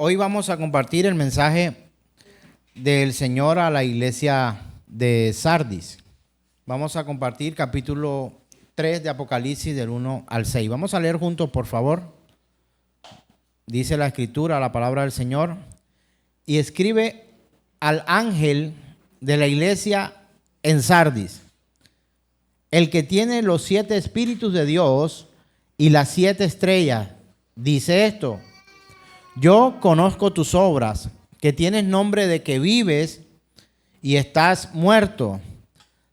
Hoy vamos a compartir el mensaje del Señor a la iglesia de Sardis. Vamos a compartir capítulo 3 de Apocalipsis del 1 al 6. Vamos a leer juntos, por favor. Dice la Escritura, la palabra del Señor. Y escribe al ángel de la iglesia en Sardis, el que tiene los 7 espíritus de Dios y las 7 estrellas. Dice esto: yo conozco tus obras, que tienes nombre de que vives y estás muerto.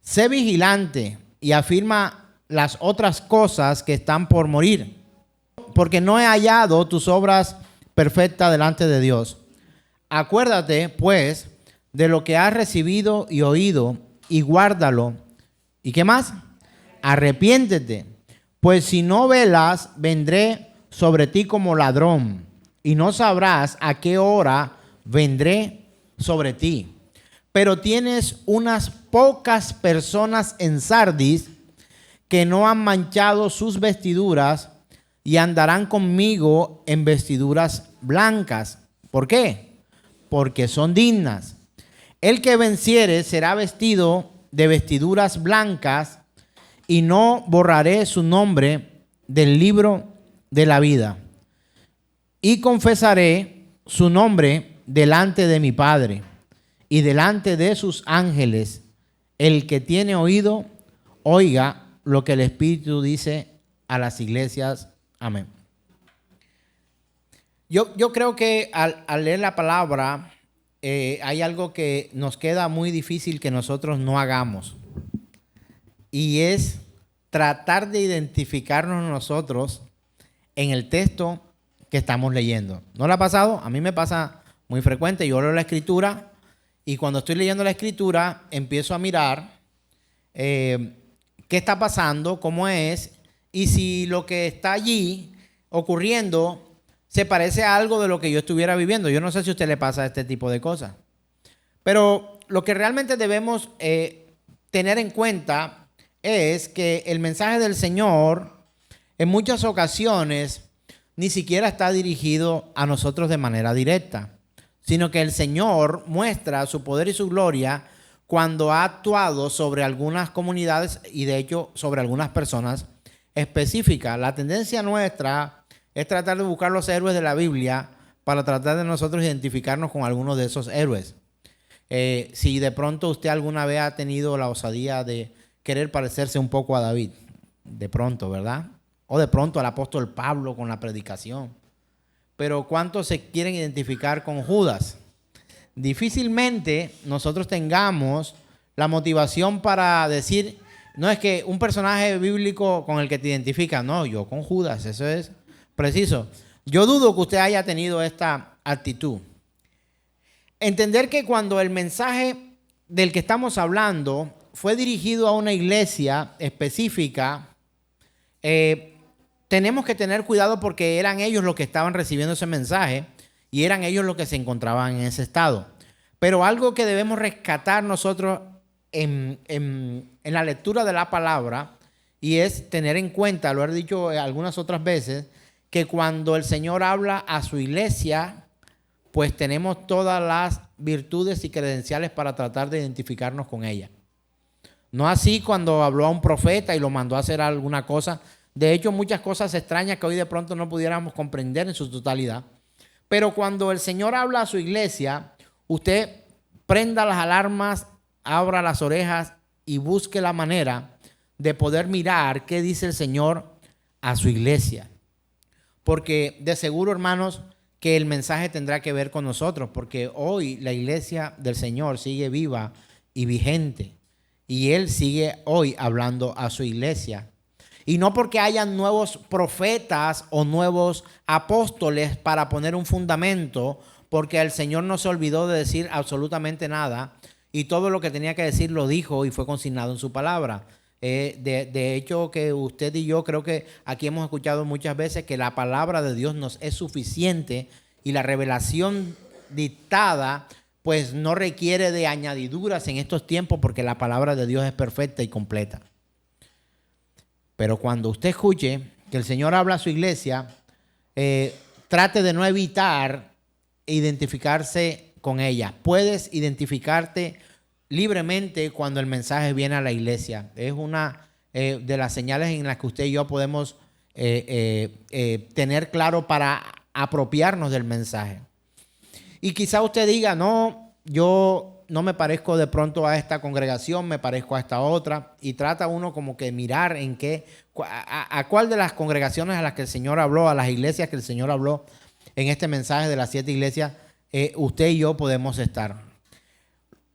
Sé vigilante y afirma las otras cosas que están por morir, porque no he hallado tus obras perfectas delante de Dios. Acuérdate, pues, de lo que has recibido y oído, y guárdalo. ¿Y qué más? Arrepiéntete, pues si no velas, vendré sobre ti como ladrón, y no sabrás a qué hora vendré sobre ti. Pero tienes unas pocas personas en Sardis que no han manchado sus vestiduras y andarán conmigo en vestiduras blancas. ¿Por qué? Porque son dignas. El que venciere será vestido de vestiduras blancas, y no borraré su nombre del libro de la vida. Y confesaré su nombre delante de mi Padre y delante de sus ángeles. El que tiene oído, oiga lo que el Espíritu dice a las iglesias. Amén. Yo creo que al leer la palabra hay algo que nos queda muy difícil que nosotros no hagamos. Y es tratar de identificarnos nosotros en el texto que estamos leyendo. ¿No le ha pasado? A mí me pasa muy frecuente. Yo leo la Escritura y cuando estoy leyendo la Escritura empiezo a mirar qué está pasando, cómo es, y si lo que está allí ocurriendo se parece a algo de lo que yo estuviera viviendo. Yo no sé si a usted le pasa este tipo de cosas. Pero lo que realmente debemos tener en cuenta es que el mensaje del Señor en muchas ocasiones ni siquiera está dirigido a nosotros de manera directa, sino que el Señor muestra su poder y su gloria cuando ha actuado sobre algunas comunidades y de hecho sobre algunas personas específicas. La tendencia nuestra es tratar de buscar los héroes de la Biblia para tratar de nosotros identificarnos con algunos de esos héroes. Si de pronto usted alguna vez ha tenido la osadía de querer parecerse un poco a David, de pronto, ¿verdad? O de pronto al apóstol Pablo con la predicación. Pero ¿cuántos se quieren identificar con Judas? Difícilmente nosotros tengamos la motivación para decir, no es que un personaje bíblico con el que te identificas, no, yo con Judas, eso es preciso. Yo dudo que usted haya tenido esta actitud. Entender que cuando el mensaje del que estamos hablando fue dirigido a una iglesia específica, tenemos que tener cuidado porque eran ellos los que estaban recibiendo ese mensaje y eran ellos los que se encontraban en ese estado. Pero algo que debemos rescatar nosotros en la lectura de la palabra, y es tener en cuenta, lo he dicho algunas otras veces, que cuando el Señor habla a su iglesia, pues tenemos todas las virtudes y credenciales para tratar de identificarnos con ella. No así cuando habló a un profeta y lo mandó a hacer alguna cosa. De hecho, muchas cosas extrañas que hoy de pronto no pudiéramos comprender en su totalidad. Pero cuando el Señor habla a su iglesia, usted prenda las alarmas, abra las orejas y busque la manera de poder mirar qué dice el Señor a su iglesia. Porque de seguro, hermanos, que el mensaje tendrá que ver con nosotros, porque hoy la iglesia del Señor sigue viva y vigente. Y Él sigue hoy hablando a su iglesia. Y no porque hayan nuevos profetas o nuevos apóstoles para poner un fundamento, porque el Señor no se olvidó de decir absolutamente nada. Y todo lo que tenía que decir lo dijo y fue consignado en su palabra. De hecho, que usted y yo creo que aquí hemos escuchado muchas veces que la palabra de Dios nos es suficiente y la revelación dictada pues no requiere de añadiduras en estos tiempos porque la palabra de Dios es perfecta y completa. Pero cuando usted escuche que el Señor habla a su iglesia, trate de no evitar identificarse con ella. Puedes identificarte libremente cuando el mensaje viene a la iglesia. Es una de las señales en las que usted y yo podemos tener claro para apropiarnos del mensaje. Y quizá usted diga, no, yo no me parezco de pronto a esta congregación, me parezco a esta otra. Y trata uno como que mirar en qué, a cuál de las congregaciones a las que el Señor habló, a las iglesias que el Señor habló en este mensaje de las 7 iglesias, usted y yo podemos estar.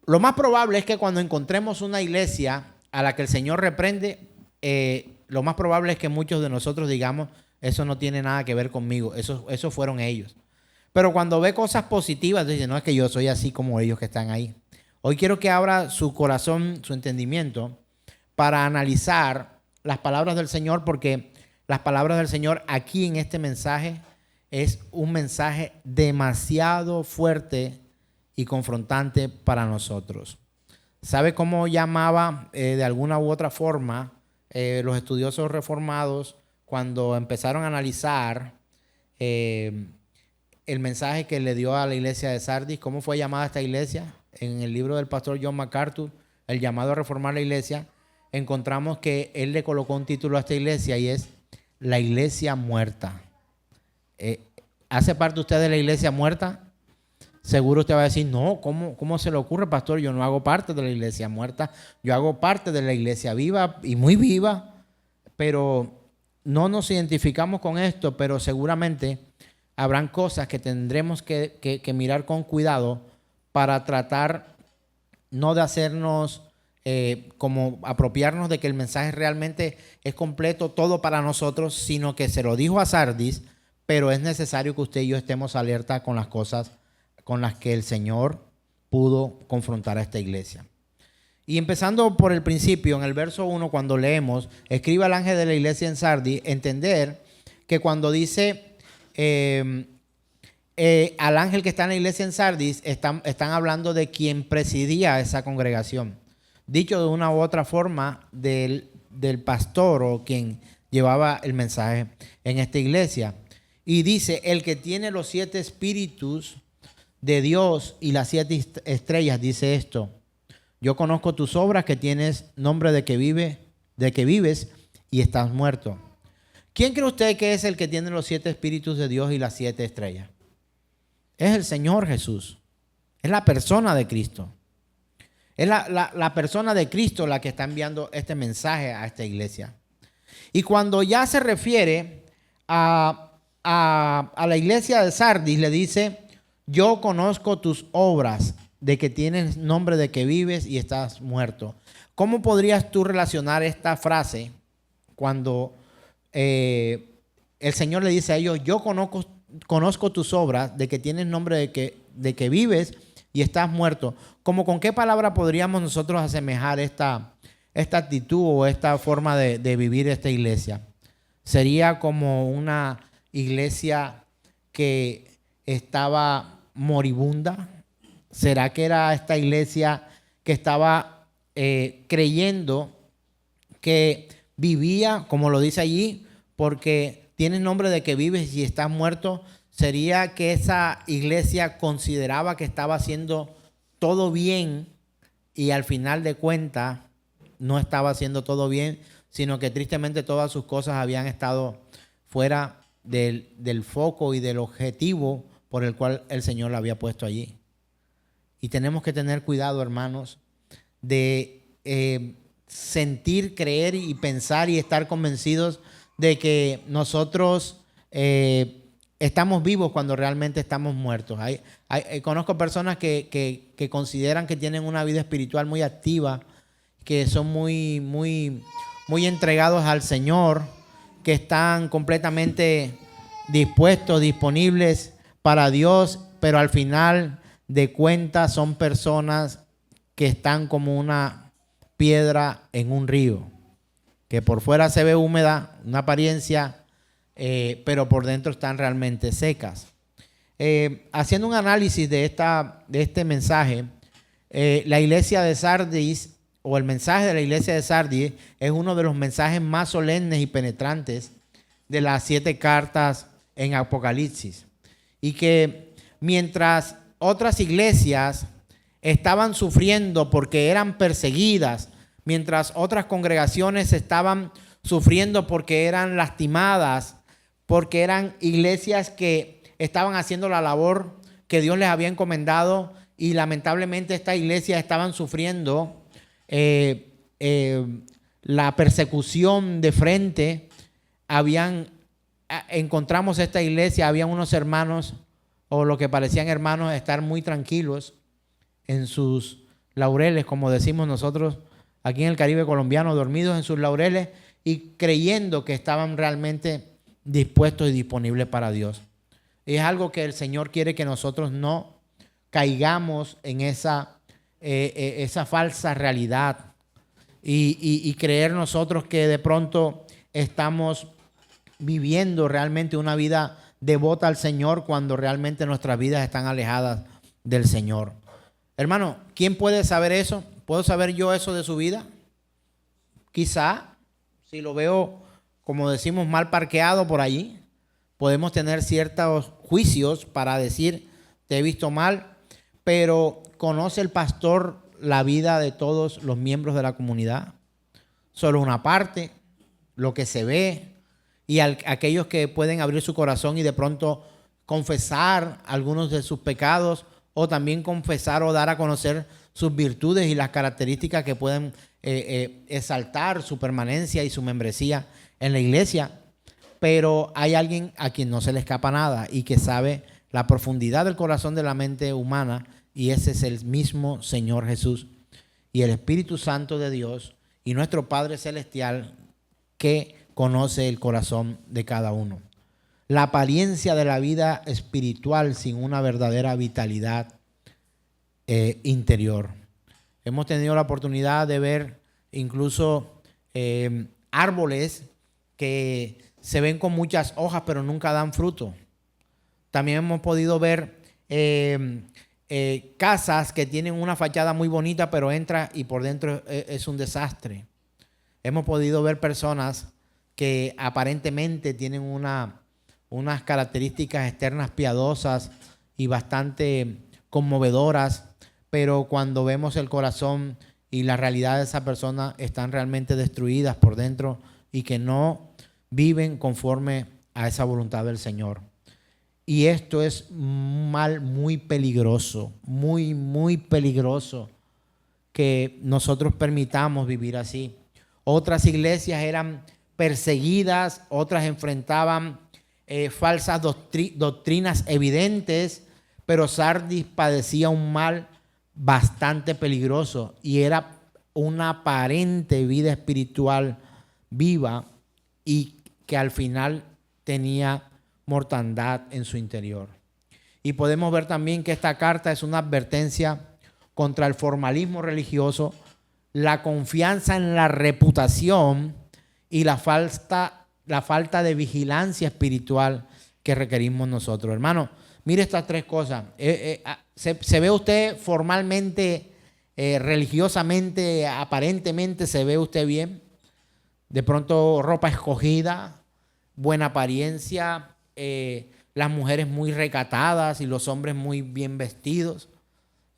Lo más probable es que cuando encontremos una iglesia a la que el Señor reprende, lo más probable es que muchos de nosotros digamos, eso no tiene nada que ver conmigo, eso fueron ellos. Pero cuando ve cosas positivas, dice, no es que yo soy así como ellos que están ahí. Hoy quiero que abra su corazón, su entendimiento, para analizar las palabras del Señor, porque las palabras del Señor aquí en este mensaje es un mensaje demasiado fuerte y confrontante para nosotros. ¿Sabe cómo llamaba de alguna u otra forma los estudiosos reformados cuando empezaron a analizar el mensaje que le dio a la iglesia de Sardis? ¿Cómo fue llamada esta iglesia? En el libro del pastor John MacArthur, El llamado a reformar la iglesia, encontramos que él le colocó un título a esta iglesia y es La Iglesia Muerta. ¿Hace parte usted de la iglesia muerta? Seguro usted va a decir, no, ¿cómo se le ocurre, pastor? Yo no hago parte de la iglesia muerta, yo hago parte de la iglesia viva y muy viva, pero no nos identificamos con esto, pero seguramente habrán cosas que tendremos que mirar con cuidado para tratar no de hacernos como apropiarnos de que el mensaje realmente es completo, todo para nosotros, sino que se lo dijo a Sardis, pero es necesario que usted y yo estemos alerta con las cosas con las que el Señor pudo confrontar a esta iglesia. Y empezando por el principio, en el verso 1, cuando leemos, escribe al ángel de la iglesia en Sardis, entender que cuando dice al ángel que está en la iglesia en Sardis, están hablando de quien presidía esa congregación. Dicho de una u otra forma, del pastor o quien llevaba el mensaje en esta iglesia. Y dice, el que tiene los 7 espíritus de Dios y las 7 estrellas, dice esto: yo conozco tus obras, que tienes nombre de que vives y estás muerto. ¿Quién cree usted que es el que tiene los 7 espíritus de Dios y las 7 estrellas? Es el Señor Jesús. Es la persona de Cristo. Es la persona de Cristo la que está enviando este mensaje a esta iglesia. Y cuando ya se refiere a la iglesia de Sardis, le dice, yo conozco tus obras, de que tienes nombre de que vives y estás muerto. ¿Cómo podrías tú relacionar esta frase cuando el Señor le dice a ellos, yo conozco tus obras, de que tienes nombre de que vives y estás muerto? ¿Cómo con qué palabra podríamos nosotros asemejar esta actitud o esta forma de vivir esta iglesia? Sería como una iglesia que estaba moribunda. ¿Será que era esta iglesia que estaba creyendo que vivía, como lo dice allí, porque tienes nombre de que vives y estás muerto? ¿Sería que esa iglesia consideraba que estaba haciendo todo bien y al final de cuentas no estaba haciendo todo bien, sino que tristemente todas sus cosas habían estado fuera del foco y del objetivo por el cual el Señor la había puesto allí? Y tenemos que tener cuidado, hermanos, de sentir, creer y pensar y estar convencidos de que nosotros estamos vivos cuando realmente estamos muertos. Conozco personas que consideran que tienen una vida espiritual muy activa, que son muy entregados al Señor, que están completamente dispuestos, disponibles para Dios, pero al final de cuentas son personas que están como una piedra en un río, que por fuera se ve húmeda, una apariencia, pero por dentro están realmente secas. Haciendo un análisis de este mensaje, la iglesia de Sardis, o el mensaje de la iglesia de Sardis, es uno de los mensajes más solemnes y penetrantes de las 7 cartas en Apocalipsis, y que mientras otras iglesias estaban sufriendo porque eran perseguidas, mientras otras congregaciones estaban sufriendo porque eran lastimadas, porque eran iglesias que estaban haciendo la labor que Dios les había encomendado, y lamentablemente estas iglesias estaban sufriendo la persecución de frente. Encontramos esta iglesia, habían unos hermanos, o lo que parecían hermanos, estar muy tranquilos en sus laureles, como decimos nosotros aquí en el Caribe colombiano, dormidos en sus laureles y creyendo que estaban realmente dispuestos y disponibles para Dios. Y es algo que el Señor quiere que nosotros no caigamos en esa falsa realidad y creer nosotros que de pronto estamos viviendo realmente una vida devota al Señor cuando realmente nuestras vidas están alejadas del Señor. Hermano, ¿quién puede saber eso? ¿Puedo saber yo eso de su vida? Quizá, si lo veo, como decimos, mal parqueado por allí, podemos tener ciertos juicios para decir, te he visto mal, pero ¿conoce el pastor la vida de todos los miembros de la comunidad? Solo una parte, lo que se ve, y aquellos que pueden abrir su corazón y de pronto confesar algunos de sus pecados, o también confesar o dar a conocer sus virtudes y las características que pueden exaltar su permanencia y su membresía en la iglesia. Pero hay alguien a quien no se le escapa nada y que sabe la profundidad del corazón de la mente humana, y ese es el mismo Señor Jesús y el Espíritu Santo de Dios y nuestro Padre Celestial, que conoce el corazón de cada uno. La apariencia de la vida espiritual sin una verdadera vitalidad interior. Hemos tenido la oportunidad de ver incluso árboles que se ven con muchas hojas pero nunca dan fruto. También hemos podido ver casas que tienen una fachada muy bonita, pero entra y por dentro es un desastre. Hemos podido ver personas que aparentemente tienen unas características externas piadosas y bastante conmovedoras, pero cuando vemos el corazón y la realidad de esa persona, están realmente destruidas por dentro y que no viven conforme a esa voluntad del Señor. Y esto es un mal muy peligroso, muy, muy peligroso, que nosotros permitamos vivir así. Otras iglesias eran perseguidas, otras enfrentaban falsas doctrinas evidentes, pero Sardis padecía un mal bastante peligroso y era una aparente vida espiritual viva y que al final tenía mortandad en su interior. Y podemos ver también que esta carta es una advertencia contra el formalismo religioso, la confianza en la reputación y la falta de vigilancia espiritual que requerimos nosotros. Hermano, mire estas tres cosas. ¿Se ve usted formalmente, religiosamente, aparentemente se ve usted bien? De pronto ropa escogida, buena apariencia, las mujeres muy recatadas y los hombres muy bien vestidos.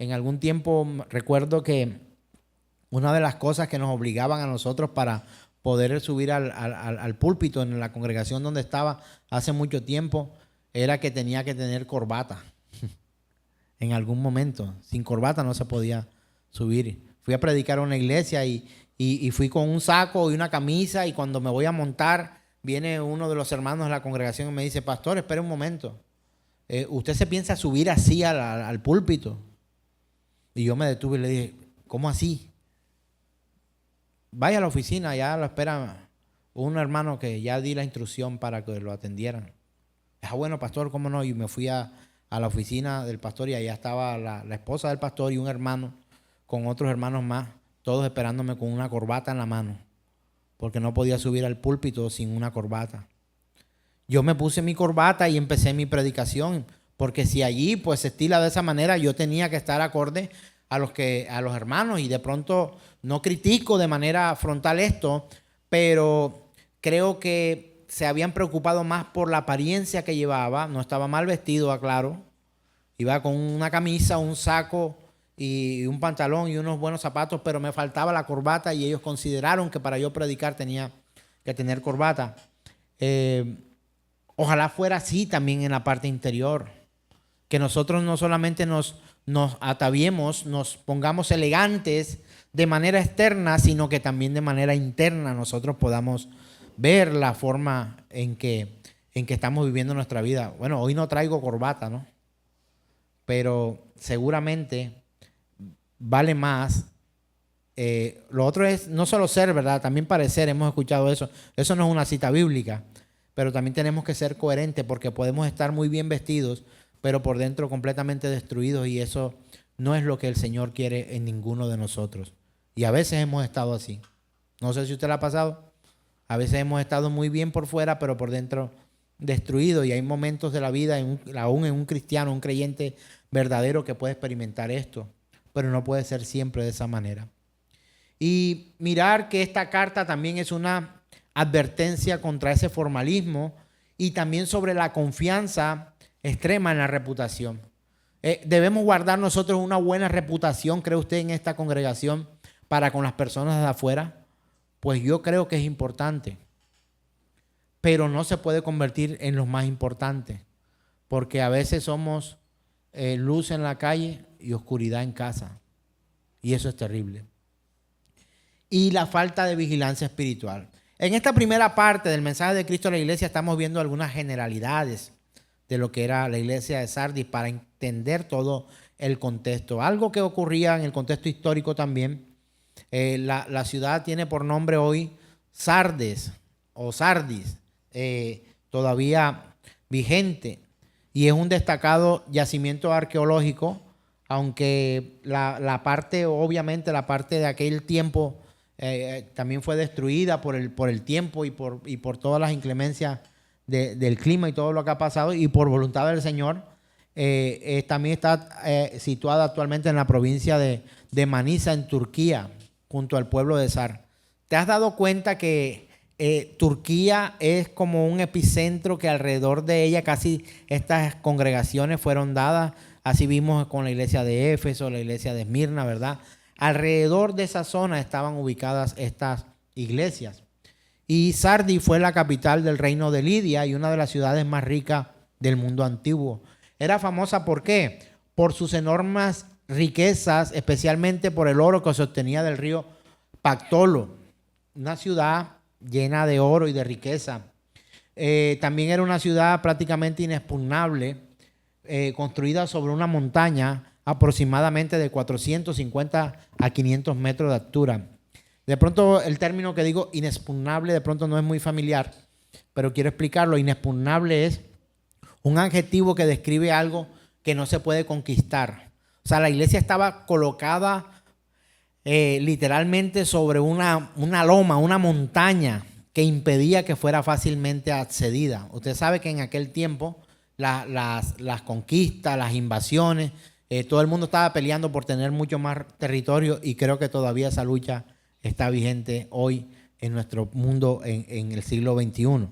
En algún tiempo recuerdo que una de las cosas que nos obligaban a nosotros para poder subir al púlpito en la congregación donde estaba hace mucho tiempo era que tenía que tener corbata. En algún momento, sin corbata no se podía subir. Fui a predicar a una iglesia y fui con un saco y una camisa, y cuando me voy a montar, viene uno de los hermanos de la congregación y me dice: pastor, espere un momento, ¿usted se piensa subir así al púlpito? Y yo me detuve y le dije: ¿cómo así? Vaya a la oficina, ya lo espera un hermano que ya di la instrucción para que lo atendieran. Bueno, pastor, ¿cómo no? Y me fui a la oficina del pastor y allá estaba la esposa del pastor y un hermano con otros hermanos más, todos esperándome con una corbata en la mano, porque no podía subir al púlpito sin una corbata. Yo me puse mi corbata y empecé mi predicación, porque si allí pues se estila de esa manera, yo tenía que estar acorde a los hermanos, y de pronto no critico de manera frontal esto, pero creo que se habían preocupado más por la apariencia que llevaba. No estaba mal vestido, aclaro, Iba con una camisa, un saco y un pantalón y unos buenos zapatos, pero me faltaba la corbata y ellos consideraron que para yo predicar tenía que tener corbata. Ojalá fuera así también en la parte interior, que nosotros no solamente nos ataviemos, nos pongamos elegantes de manera externa, sino que también de manera interna nosotros podamos ver la forma en que estamos viviendo nuestra vida. Bueno, hoy no traigo corbata, ¿no? Pero seguramente vale más. Lo otro es no solo ser, ¿verdad? También parecer, hemos escuchado eso. Eso no es una cita bíblica, pero también tenemos que ser coherentes porque podemos estar muy bien vestidos, pero por dentro completamente destruidos, y eso no es lo que el Señor quiere en ninguno de nosotros. Y a veces hemos estado así. No sé si usted lo ha pasado. A veces hemos estado muy bien por fuera, pero por dentro destruido, y hay momentos de la vida, aún en un cristiano, un creyente verdadero, que puede experimentar esto, pero no puede ser siempre de esa manera. Y mirar que esta carta también es una advertencia contra ese formalismo y también sobre la confianza extrema en la reputación. Debemos guardar nosotros una buena reputación, ¿cree usted, en esta congregación para con las personas de afuera? Pues yo creo que es importante, pero no se puede convertir en lo más importante, porque a veces somos luz en la calle y oscuridad en casa, y eso es terrible. Y la falta de vigilancia espiritual. En esta primera parte del mensaje de Cristo a la iglesia estamos viendo algunas generalidades de lo que era la iglesia de Sardis para entender todo el contexto. Algo que ocurría en el contexto histórico también. La ciudad tiene por nombre hoy Sardes o Sardis, todavía vigente, y es un destacado yacimiento arqueológico, aunque la parte, obviamente la parte de aquel tiempo también fue destruida por el tiempo y por todas las inclemencias del clima y todo lo que ha pasado, y por voluntad del Señor. También está situada actualmente en la provincia de Manisa, en Turquía, junto al pueblo de Sar. ¿Te has dado cuenta que Turquía es como un epicentro, que alrededor de ella casi estas congregaciones fueron dadas? Así vimos con la iglesia de Éfeso, la iglesia de Esmirna, ¿verdad? Alrededor de esa zona estaban ubicadas estas iglesias. Y Sardis fue la capital del reino de Lidia y una de las ciudades más ricas del mundo antiguo. Era famosa, ¿por qué? Por sus enormes riquezas, especialmente por el oro que se obtenía del río Pactolo, una ciudad llena de oro y de riqueza. También era una ciudad prácticamente inexpugnable, construida sobre una montaña aproximadamente de 450 a 500 metros de altura. De pronto el término que digo, inexpugnable, de pronto no es muy familiar, pero quiero explicarlo. Inexpugnable es un adjetivo que describe algo que no se puede conquistar. O sea, la iglesia estaba colocada literalmente sobre una loma, una montaña que impedía que fuera fácilmente accedida. Usted sabe que en aquel tiempo las conquistas, las invasiones, todo el mundo estaba peleando por tener mucho más territorio, y creo que todavía esa lucha está vigente hoy en nuestro mundo en el siglo XXI.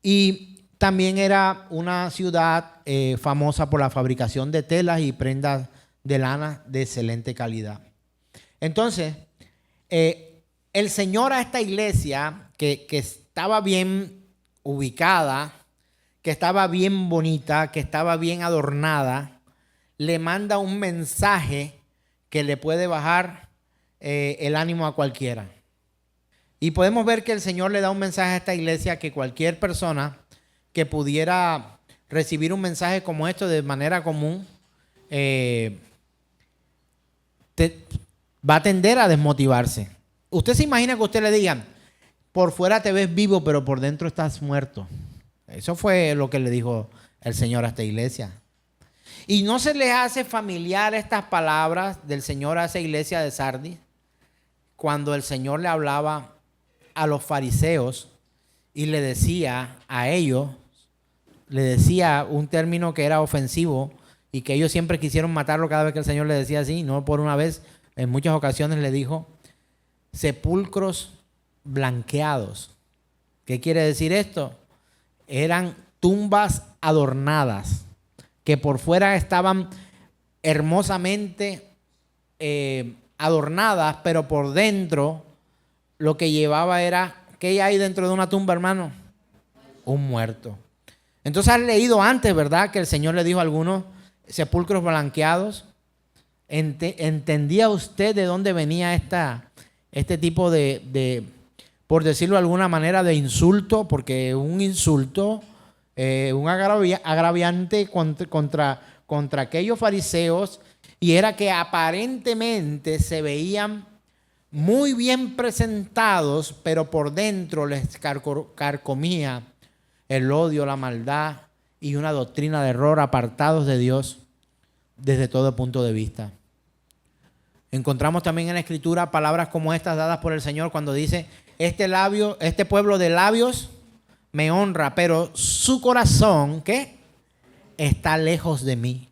Y también era una ciudad famosa por la fabricación de telas y prendas de lana de excelente calidad. Entonces, el Señor a esta iglesia que estaba bien ubicada, que estaba bien bonita, que estaba bien adornada, le manda un mensaje que le puede bajar el ánimo a cualquiera. Y podemos ver que el Señor le da un mensaje a esta iglesia que cualquier persona que pudiera recibir un mensaje como esto de manera común va a tender a desmotivarse. Usted se imagina que usted le digan, por fuera te ves vivo, pero por dentro estás muerto. Eso fue lo que le dijo el Señor a esta iglesia. Y no se les hace familiar estas palabras del Señor a esa iglesia de Sardis, cuando el Señor le hablaba a los fariseos y le decía a ellos, le decía un término que era ofensivo y que ellos siempre quisieron matarlo cada vez que el Señor le decía así. No por una vez, en muchas ocasiones le dijo sepulcros blanqueados. ¿Qué quiere decir esto? Eran tumbas adornadas, que por fuera estaban hermosamente adornadas, pero por dentro lo que llevaba era, ¿qué hay dentro de una tumba, hermano? Un muerto. Entonces has leído antes, ¿verdad? Que el Señor le dijo a algunos sepulcros blanqueados. ¿Entendía usted de dónde venía este tipo de, por decirlo de alguna manera, de insulto? Porque un insulto, un agraviante contra aquellos fariseos, y era que aparentemente se veían muy bien presentados, pero por dentro les carcomía el odio, la maldad y una doctrina de error, apartados de Dios desde todo punto de vista. Encontramos también en la Escritura palabras como estas dadas por el Señor cuando dice: este pueblo de labios me honra, pero su corazón, ¿qué? Está lejos de mí.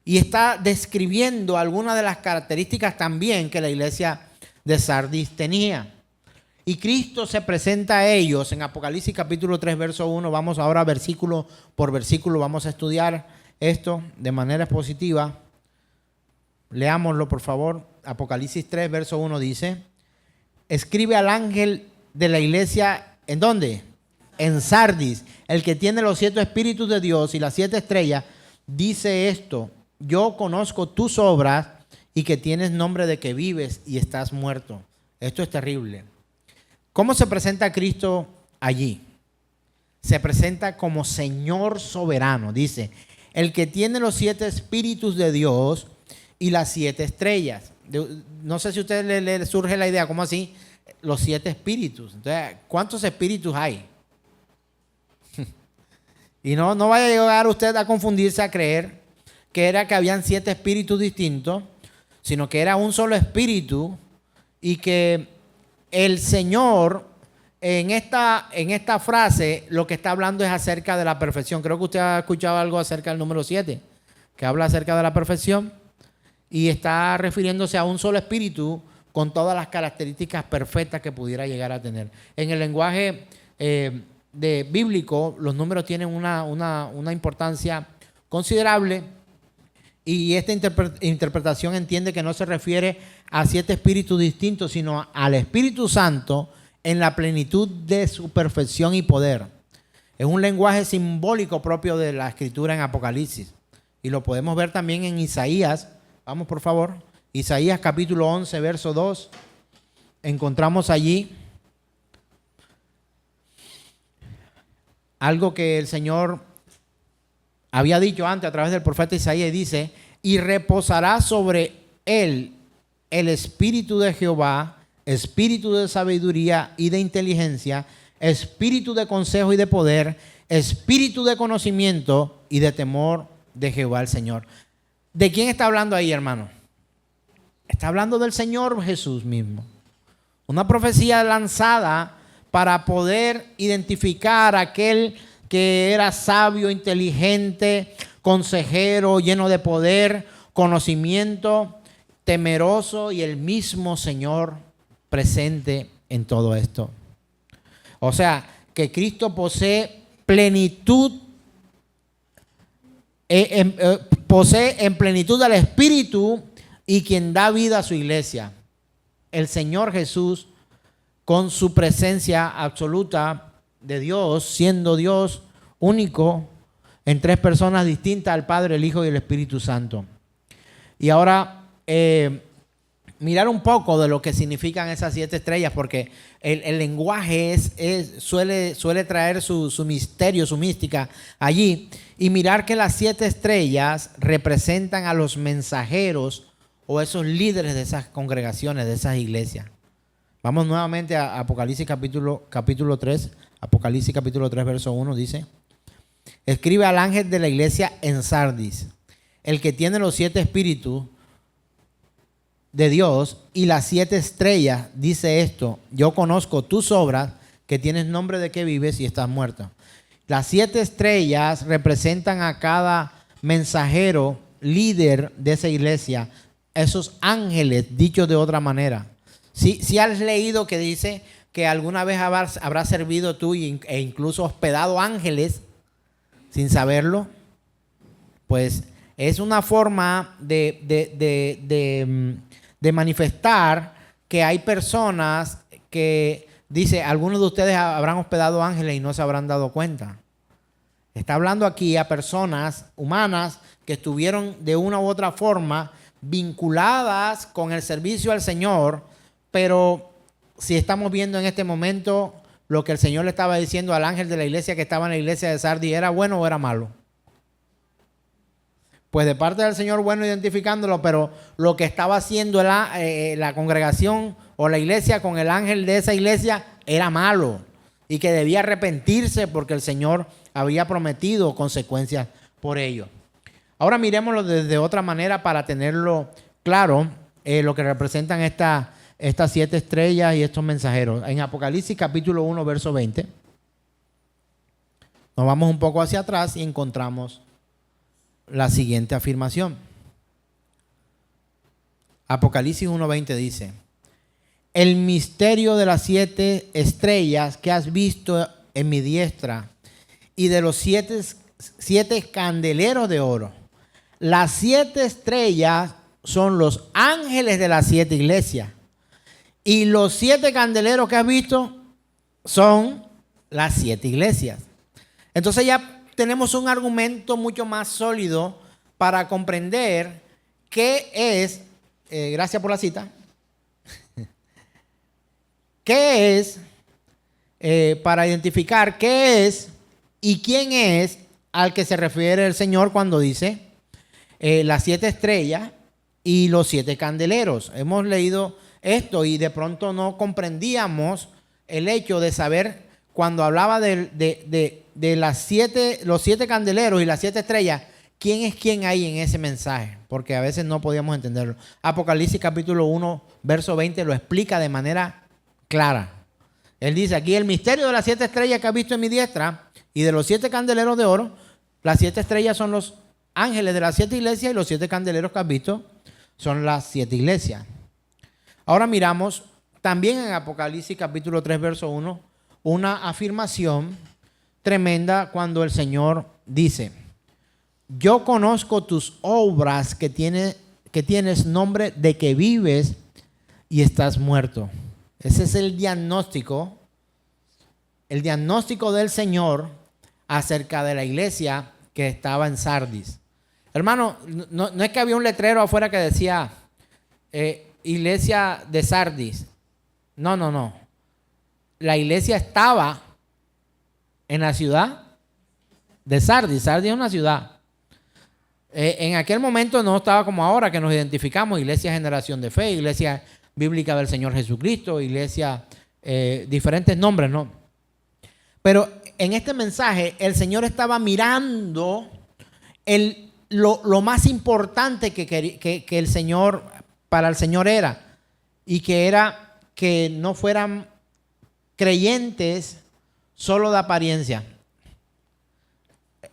Y está describiendo algunas de las características también que la iglesia de Sardis tenía. Y Cristo se presenta a ellos en Apocalipsis capítulo 3, verso 1. Vamos ahora versículo por versículo, vamos a estudiar esto de manera expositiva. Leámoslo, por favor. Apocalipsis 3, verso 1 dice: escribe al ángel de la iglesia, ¿en dónde? En Sardis, el que tiene los 7 espíritus de Dios y las 7 estrellas, dice esto: yo conozco tus obras y que tienes nombre de que vives y estás muerto. Esto es terrible. ¿Cómo se presenta Cristo allí? Se presenta como Señor soberano. Dice: el que tiene los 7 espíritus de Dios y las 7 estrellas. No sé si a usted le surge la idea, ¿cómo así? Los 7 espíritus. Entonces, ¿cuántos espíritus hay? Y no vaya a llegar usted a confundirse, a creer que era que habían 7 espíritus distintos, sino que era un solo espíritu, y que el Señor en esta frase lo que está hablando es acerca de la perfección. Creo que usted ha escuchado algo acerca del número 7, que habla acerca de la perfección, y está refiriéndose a un solo espíritu con todas las características perfectas que pudiera llegar a tener. En el lenguaje bíblico, los números tienen una importancia considerable, y esta interpretación entiende que no se refiere a 7 espíritus distintos, sino al Espíritu Santo en la plenitud de su perfección y poder. Es un lenguaje simbólico propio de la Escritura en Apocalipsis, y lo podemos ver también en Isaías. Vamos, por favor. Isaías capítulo 11, verso 2. Encontramos allí algo que el Señor había dicho antes a través del profeta Isaías, y dice: y reposará sobre él el espíritu de Jehová, espíritu de sabiduría y de inteligencia, espíritu de consejo y de poder, espíritu de conocimiento y de temor de Jehová el Señor. ¿De quién está hablando ahí, hermano? Está hablando del Señor Jesús mismo. Una profecía lanzada para poder identificar a aquel que era sabio, inteligente, consejero, lleno de poder, conocimiento, temeroso, y el mismo Señor presente en todo esto. O sea, que Cristo posee plenitud, posee en plenitud al Espíritu, y quien da vida a su iglesia. El Señor Jesús, con su presencia absoluta de Dios, siendo Dios único en 3 personas distintas, al Padre, el Hijo y el Espíritu Santo. Y ahora mirar un poco de lo que significan esas 7 estrellas, porque el lenguaje suele traer su misterio, su mística allí, y mirar que las 7 estrellas representan a los mensajeros o esos líderes de esas congregaciones, de esas iglesias. Vamos nuevamente a Apocalipsis capítulo 3. Apocalipsis capítulo 3, verso 1 dice: escribe al ángel de la iglesia en Sardis, el que tiene los 7 espíritus de Dios y las 7 estrellas, dice esto: yo conozco tus obras, que tienes nombre de que vives y estás muerto. Las 7 estrellas representan a cada mensajero, líder de esa iglesia, esos ángeles, dicho de otra manera. Si has leído que dice que alguna vez habrás servido tú e incluso hospedado ángeles sin saberlo. pues es una forma de manifestar que hay personas que, dice, algunos de ustedes habrán hospedado ángeles y no se habrán dado cuenta. Está hablando aquí a personas humanas que estuvieron de una u otra forma vinculadas con el servicio al Señor, pero si estamos viendo en este momento lo que el Señor le estaba diciendo al ángel de la iglesia que estaba en la iglesia de Sardis, ¿era bueno o era malo? Pues de parte del Señor, bueno, identificándolo, pero lo que estaba haciendo la congregación o la iglesia con el ángel de esa iglesia era malo y que debía arrepentirse porque el Señor había prometido consecuencias por ello. Ahora miremoslo desde otra manera para tenerlo claro, lo que representan estas 7 estrellas y estos mensajeros. En Apocalipsis capítulo 1, verso 20, nos vamos un poco hacia atrás y encontramos la siguiente afirmación. Apocalipsis 1:20 dice: el misterio de las 7 estrellas que has visto en mi diestra y de los 7 candeleros de oro. Las 7 estrellas son los ángeles de las 7 iglesias y los 7 candeleros que has visto son las 7 iglesias. Entonces ya tenemos un argumento mucho más sólido para comprender qué es, gracias por la cita, qué es, para identificar qué es y quién es al que se refiere el Señor cuando dice las 7 estrellas y los 7 candeleros. Hemos leído esto y de pronto no comprendíamos el hecho de saber cuando hablaba de los 7 candeleros y las 7 estrellas, quién es quién hay en ese mensaje, porque a veces no podíamos entenderlo. Apocalipsis capítulo 1, verso 20 lo explica de manera clara. Él dice aquí: el misterio de las 7 estrellas que has visto en mi diestra y de los 7 candeleros de oro. Las 7 estrellas son los ángeles de las 7 iglesias y los 7 candeleros que has visto son las 7 iglesias. Ahora miramos también en Apocalipsis capítulo 3, verso 1, una afirmación tremenda cuando el Señor dice: yo conozco tus obras que tienes nombre de que vives y estás muerto. Ese es el diagnóstico del Señor acerca de la iglesia que estaba en Sardis. Hermano, no es que había un letrero afuera que decía iglesia de Sardis. No. La iglesia estaba en la ciudad de Sardis. Sardis es una ciudad. En aquel momento no estaba como ahora que nos identificamos: Iglesia Generación de Fe, Iglesia Bíblica del Señor Jesucristo, iglesia, diferentes nombres, ¿no? Pero en este mensaje el Señor estaba mirando lo más importante que el Señor, para el Señor era, y que era que no fueran creyentes solo de apariencia.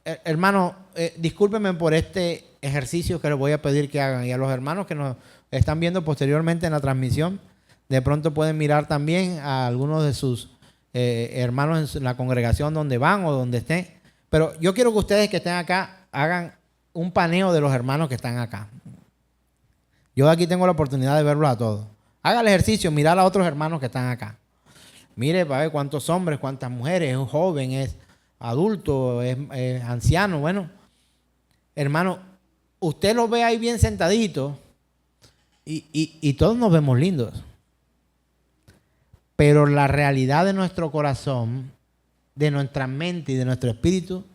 Hermano, discúlpenme por este ejercicio que les voy a pedir que hagan, y a los hermanos que nos están viendo posteriormente en la transmisión, de pronto pueden mirar también a algunos de sus hermanos en la congregación donde van o donde estén. Pero yo quiero que ustedes que estén acá hagan un paneo de los hermanos que están acá. Yo aquí tengo la oportunidad de verlos a todos. Haga el ejercicio, mirar a otros hermanos que están acá. Mire para ver cuántos hombres, cuántas mujeres, es un joven, es adulto, es anciano. Bueno, hermano, usted los ve ahí bien sentaditos y todos nos vemos lindos. Pero la realidad de nuestro corazón, de nuestra mente y de nuestro espíritu,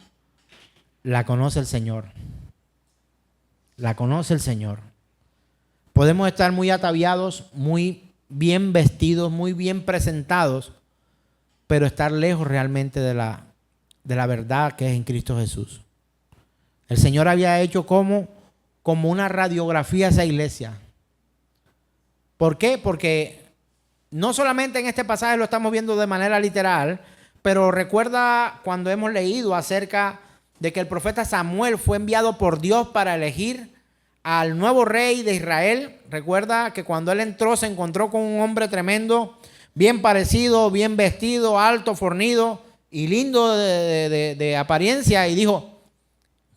la conoce el Señor. La conoce el Señor. Podemos estar muy ataviados, muy bien vestidos, muy bien presentados, pero estar lejos realmente de la verdad que es en Cristo Jesús. El Señor había hecho como una radiografía a esa iglesia. ¿Por qué? Porque no solamente en este pasaje lo estamos viendo de manera literal, pero recuerda cuando hemos leído acerca de que el profeta Samuel fue enviado por Dios para elegir al nuevo rey de Israel. Recuerda que cuando él entró se encontró con un hombre tremendo, bien parecido, bien vestido, alto, fornido y lindo de apariencia, y dijo: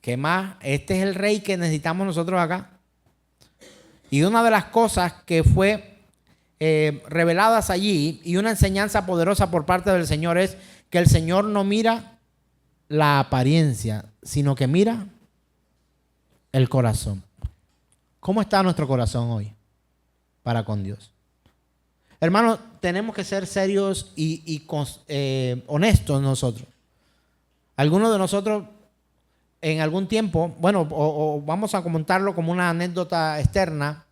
¿Qué más? Este es el rey que necesitamos nosotros acá. Y una de las cosas que fue reveladas allí y una enseñanza poderosa por parte del Señor es que el Señor no mira la apariencia, sino que mira el corazón. ¿Cómo está nuestro corazón hoy para con Dios? Hermanos, tenemos que ser serios y honestos nosotros. Algunos de nosotros en algún tiempo, bueno, o vamos a comentarlo como una anécdota externa,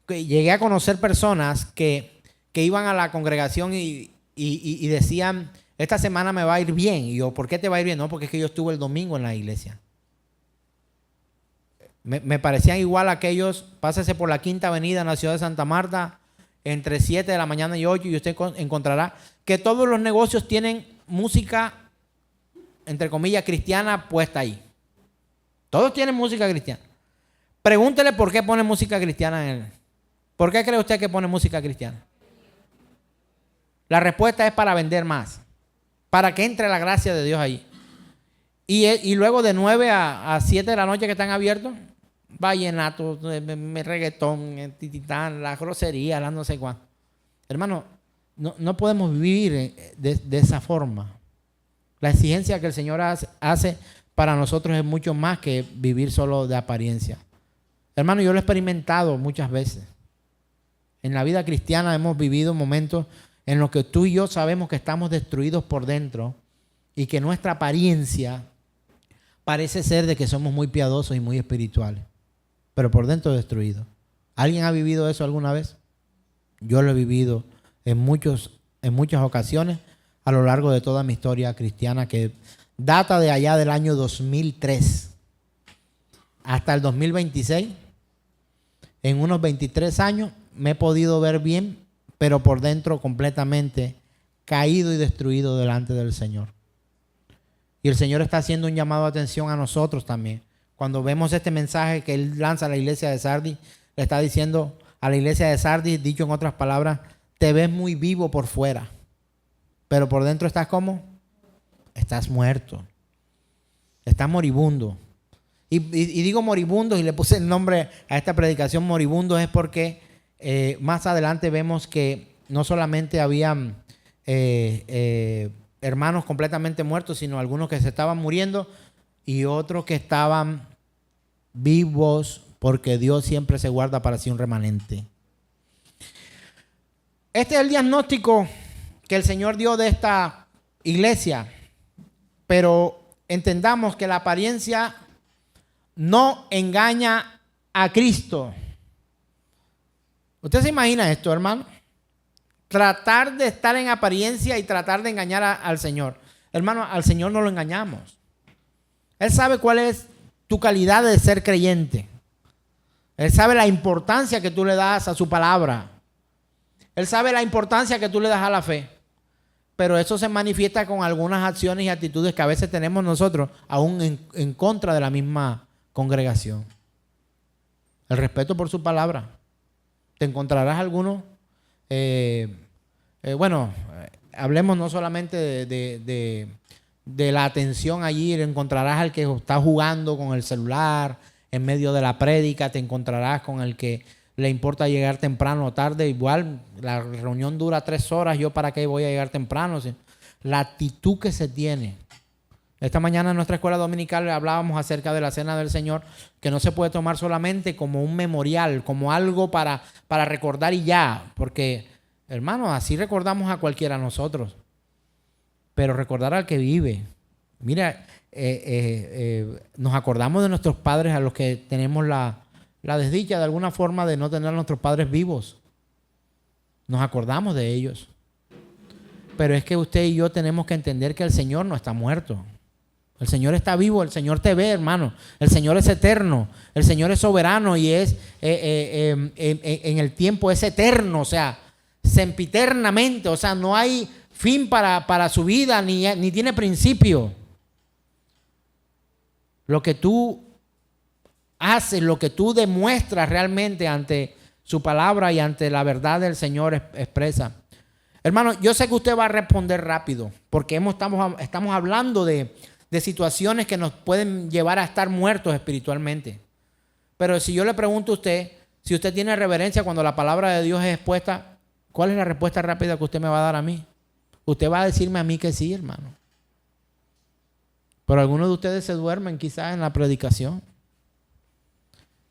que llegué a conocer personas que iban a la congregación y decían, esta semana me va a ir bien. Y yo, ¿por qué te va a ir bien? No, porque es que yo estuve el domingo en la iglesia. Me parecían igual a aquellos, pásese por la Quinta Avenida en la ciudad de Santa Marta, entre 7 de la mañana y 8, y usted encontrará que todos los negocios tienen música, entre comillas, cristiana puesta ahí. Todos tienen música cristiana. Pregúntele por qué pone música cristiana en él. ¿Por qué cree usted que pone música cristiana? La respuesta es para vender más, para que entre la gracia de Dios ahí. Y luego de 9 a 7 de la noche que están abiertos, vallenato, reggaetón, tititán, la grosería, la no sé cuánto. Hermano, no podemos vivir de esa forma. La exigencia que el Señor hace para nosotros es mucho más que vivir solo de apariencia. Hermano, yo lo he experimentado muchas veces. En la vida cristiana hemos vivido momentos en los que tú y yo sabemos que estamos destruidos por dentro y que nuestra apariencia parece ser de que somos muy piadosos y muy espirituales, pero por dentro destruidos. ¿Alguien ha vivido eso alguna vez? Yo lo he vivido en muchas ocasiones a lo largo de toda mi historia cristiana, que data de allá del año 2003 hasta el 2026. En unos 23 años me he podido ver bien, pero por dentro completamente caído y destruido delante del Señor. Y el Señor está haciendo un llamado de atención a nosotros también. Cuando vemos este mensaje que Él lanza a la iglesia de Sardis, le está diciendo a la iglesia de Sardis, dicho en otras palabras, te ves muy vivo por fuera, pero por dentro estás ¿cómo? Estás muerto. Estás moribundo. Y digo moribundo y le puse el nombre a esta predicación moribundo es porque más adelante vemos que no solamente habían hermanos completamente muertos, sino algunos que se estaban muriendo y otros que estaban vivos, porque Dios siempre se guarda para sí un remanente. Este es el diagnóstico que el Señor dio de esta iglesia, pero entendamos que la apariencia no engaña a Cristo. ¿Usted se imagina esto, hermano? Tratar de estar en apariencia y tratar de engañar al Señor. Hermano, al Señor no lo engañamos. Él sabe cuál es tu calidad de ser creyente. Él sabe la importancia que tú le das a su palabra. Él sabe la importancia que tú le das a la fe. Pero eso se manifiesta con algunas acciones y actitudes que a veces tenemos nosotros, aún en contra de la misma congregación. El respeto por su palabra. Te encontrarás algunos, hablemos no solamente de la atención allí, encontrarás al que está jugando con el celular en medio de la prédica, te encontrarás con el que le importa llegar temprano o tarde. Igual la reunión dura 3 horas, yo para qué voy a llegar temprano. La actitud que se tiene. Esta mañana en nuestra escuela dominical hablábamos acerca de la cena del Señor, que no se puede tomar solamente como un memorial, como algo para recordar y ya, porque hermano, así recordamos a cualquiera de nosotros, pero recordar al que vive. Mira, nos acordamos de nuestros padres, a los que tenemos la desdicha de alguna forma de no tener a nuestros padres vivos. Nos acordamos de ellos. Pero es que usted y yo tenemos que entender que el Señor no está muerto. El Señor está vivo, el Señor te ve, hermano. El Señor es eterno, el Señor es soberano y es en el tiempo es eterno, o sea, sempiternamente, o sea, no hay fin para su vida ni tiene principio. Lo que tú haces, lo que tú demuestras realmente ante su palabra y ante la verdad del Señor expresa. Hermano, yo sé que usted va a responder rápido porque estamos hablando de de situaciones que nos pueden llevar a estar muertos espiritualmente. Pero si yo le pregunto a usted, si usted tiene reverencia cuando la palabra de Dios es expuesta, ¿cuál es la respuesta rápida que usted me va a dar a mí? Usted va a decirme a mí que sí, hermano. Pero algunos de ustedes se duermen quizás en la predicación.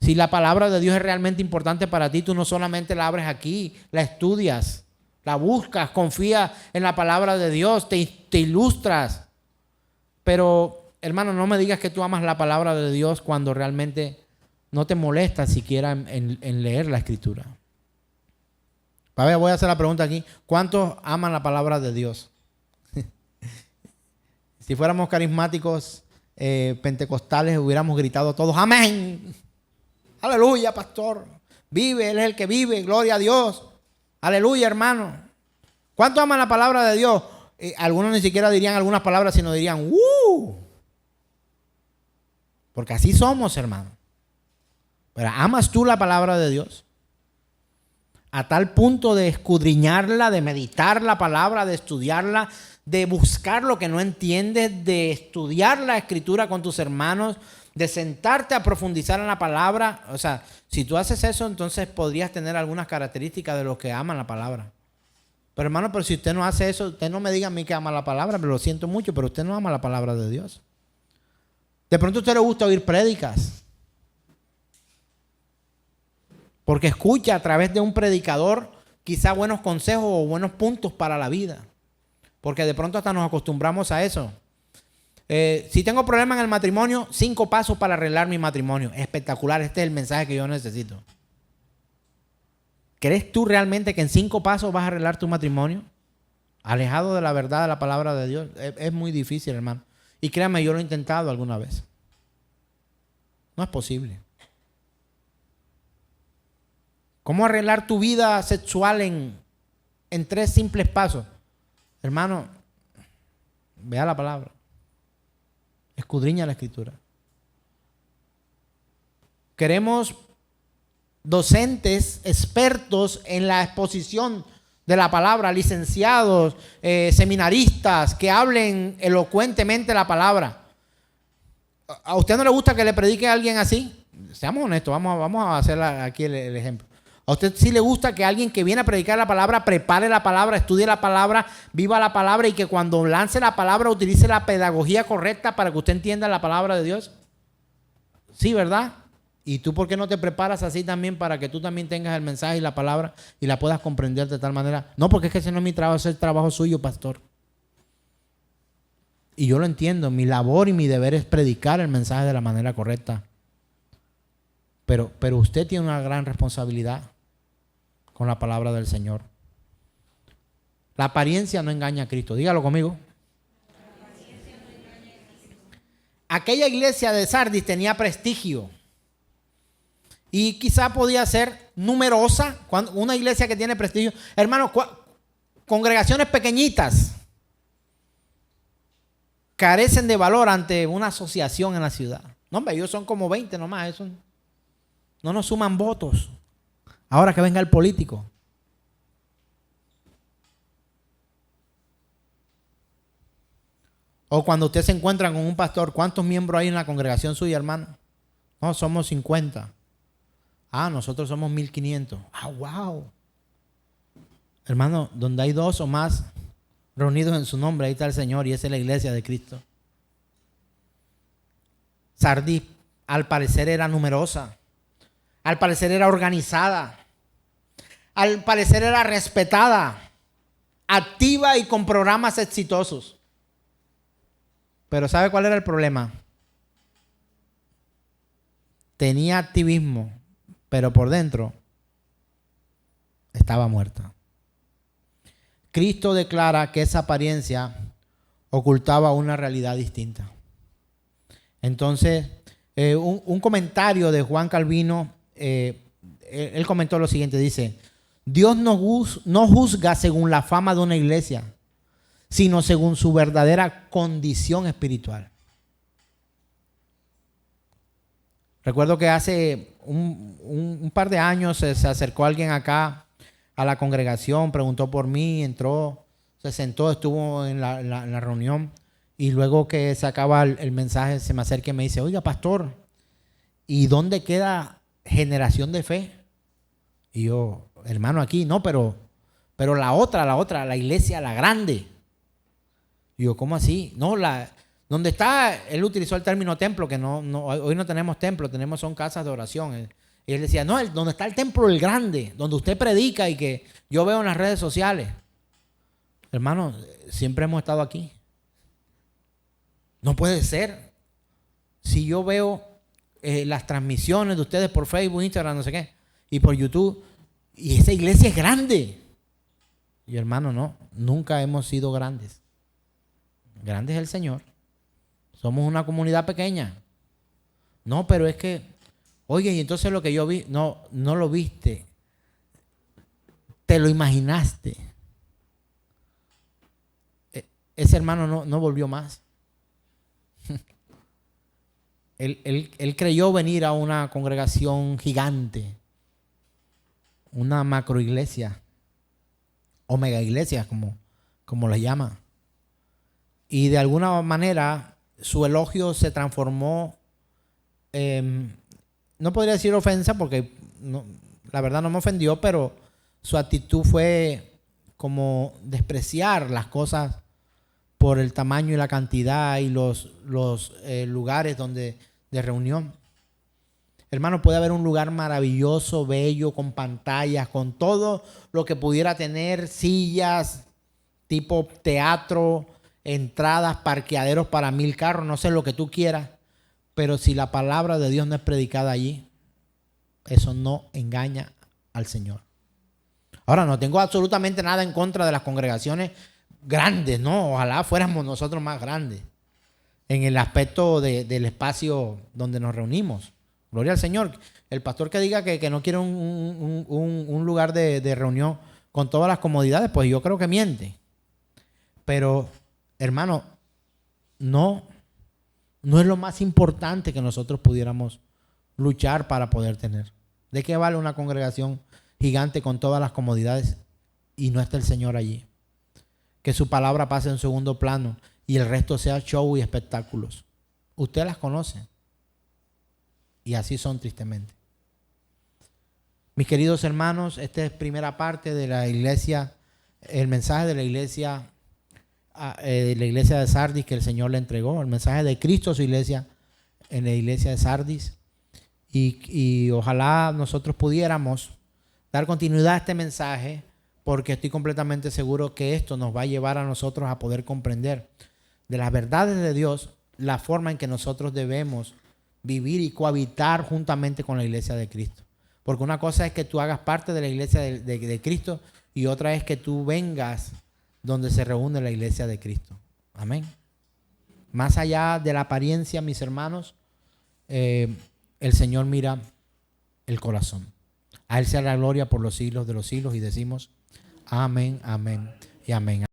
Si la palabra de Dios es realmente importante para ti, tú no solamente la abres aquí, la estudias, la buscas, confías en la palabra de Dios, te ilustras. Pero, hermano, no me digas que tú amas la palabra de Dios cuando realmente no te molesta siquiera en leer la Escritura. Voy a hacer la pregunta aquí. ¿Cuántos aman la palabra de Dios? Si fuéramos carismáticos pentecostales, hubiéramos gritado todos, amén. Aleluya, pastor. Vive, Él es el que vive. Gloria a Dios. Aleluya, hermano. ¿Cuántos aman la palabra de Dios? Algunos ni siquiera dirían algunas palabras, sino dirían, porque así somos, hermano. Pero ¿amas tú la palabra de Dios? A tal punto de escudriñarla, de meditar la palabra, de estudiarla, de buscar lo que no entiendes, de estudiar la Escritura con tus hermanos, de sentarte a profundizar en la palabra. O sea, si tú haces eso, entonces podrías tener algunas características de los que aman la palabra. Pero hermano, pero si usted no hace eso, usted no me diga a mí que ama la palabra, pero lo siento mucho, pero usted no ama la palabra de Dios. De pronto a usted le gusta oír prédicas, porque escucha a través de un predicador quizá buenos consejos o buenos puntos para la vida. Porque de pronto hasta nos acostumbramos a eso. Si tengo problemas en el matrimonio, 5 pasos para arreglar mi matrimonio. Espectacular, este es el mensaje que yo necesito. ¿Crees tú realmente que en 5 pasos vas a arreglar tu matrimonio? Alejado de la verdad de la palabra de Dios. Es muy difícil, hermano. Y créame, yo lo he intentado alguna vez. No es posible. ¿Cómo arreglar tu vida sexual en 3 simples pasos? Hermano, vea la palabra. Escudriña la Escritura. Queremos docentes, expertos en la exposición de la palabra, licenciados, seminaristas, que hablen elocuentemente la palabra. ¿A usted no le gusta que le predique a alguien así? Seamos honestos, vamos a hacer aquí el ejemplo. ¿A usted sí le gusta que alguien que viene a predicar la palabra prepare la palabra, estudie la palabra, viva la palabra y que cuando lance la palabra utilice la pedagogía correcta para que usted entienda la palabra de Dios? Sí, ¿verdad? ¿Y tú por qué no te preparas así también para que tú también tengas el mensaje y la palabra y la puedas comprender de tal manera? No, porque es que ese no es mi trabajo, ese es el trabajo suyo, pastor. Y yo lo entiendo, mi labor y mi deber es predicar el mensaje de la manera correcta. Pero usted tiene una gran responsabilidad con la palabra del Señor. La apariencia no engaña a Cristo. Dígalo conmigo. Aquella iglesia de Sardis tenía prestigio y quizá podía ser numerosa. Una iglesia que tiene prestigio, hermanos, congregaciones pequeñitas carecen de valor ante una asociación en la ciudad. No, hombre, ellos son como 20 nomás, eso no nos suman votos. Ahora que venga el político. O cuando usted se encuentra con un pastor, ¿cuántos miembros hay en la congregación suya, hermano? No, somos 50. Ah, nosotros somos 1500. Ah, wow. Hermano, donde hay 2 o más reunidos en su nombre, ahí está el Señor y esa es la iglesia de Cristo. Sardis, al parecer, era numerosa. Al parecer era organizada. Al parecer era respetada, activa y con programas exitosos. Pero ¿sabe cuál era el problema? Tenía activismo, pero por dentro estaba muerta. Cristo declara que esa apariencia ocultaba una realidad distinta. Entonces, un comentario de Juan Calvino, él comentó lo siguiente, dice: Dios no juzga según la fama de una iglesia, sino según su verdadera condición espiritual. Recuerdo que hace un par de años se acercó alguien acá a la congregación, preguntó por mí, entró, se sentó, estuvo en la reunión Y luego que se acaba el mensaje, se me acerca y me dice, oiga, pastor, ¿y dónde queda Generación de Fe? Y yo, hermano, aquí, no, pero la otra, la iglesia, la grande. Y yo, ¿cómo así? No, donde está, él utilizó el término templo, que no, hoy no tenemos templo, son casas de oración. Y él decía, no, donde está el templo, el grande, donde usted predica y que yo veo en las redes sociales. Hermano, siempre hemos estado aquí. No puede ser. Si yo veo las transmisiones de ustedes por Facebook, Instagram, no sé qué, y por YouTube, y esa iglesia es grande. Y hermano, no, nunca hemos sido grandes. Grande es el Señor. Somos una comunidad pequeña. No, pero es que, oye, y entonces lo que yo vi, no lo viste. Te lo imaginaste. Ese hermano no volvió más. Él creyó venir a una congregación gigante, una macroiglesia, o mega iglesia, como le llama. Y de alguna manera su elogio se transformó, no podría decir ofensa porque la verdad no me ofendió, pero su actitud fue como despreciar las cosas por el tamaño y la cantidad y los lugares de reunión. Hermano, puede haber un lugar maravilloso, bello, con pantallas, con todo lo que pudiera tener, sillas, tipo teatro, entradas, parqueaderos para 1000 carros, no sé lo que tú quieras, pero si la palabra de Dios no es predicada allí, eso no engaña al Señor. Ahora, no tengo absolutamente nada en contra de las congregaciones grandes, no, ojalá fuéramos nosotros más grandes en el aspecto del espacio donde nos reunimos. Gloria al Señor. El pastor que diga que no quiere un lugar de reunión con todas las comodidades, pues yo creo que miente. Pero, hermano, no es lo más importante que nosotros pudiéramos luchar para poder tener. ¿De qué vale una congregación gigante con todas las comodidades y no está el Señor allí? Que su palabra pase en segundo plano y el resto sea show y espectáculos. Usted las conoce. Y así son tristemente. Mis queridos hermanos, esta es primera parte de la iglesia, el mensaje de la iglesia de Sardis que el Señor le entregó, el mensaje de Cristo a su iglesia en la iglesia de Sardis. Y ojalá nosotros pudiéramos dar continuidad a este mensaje, porque estoy completamente seguro que esto nos va a llevar a nosotros a poder comprender de las verdades de Dios, la forma en que nosotros debemos vivir y cohabitar juntamente con la iglesia de Cristo. Porque una cosa es que tú hagas parte de la iglesia de Cristo y otra es que tú vengas donde se reúne la iglesia de Cristo. Amén. Más allá de la apariencia, mis hermanos, el Señor mira el corazón. A Él sea la gloria por los siglos de los siglos y decimos amén, amén y amén.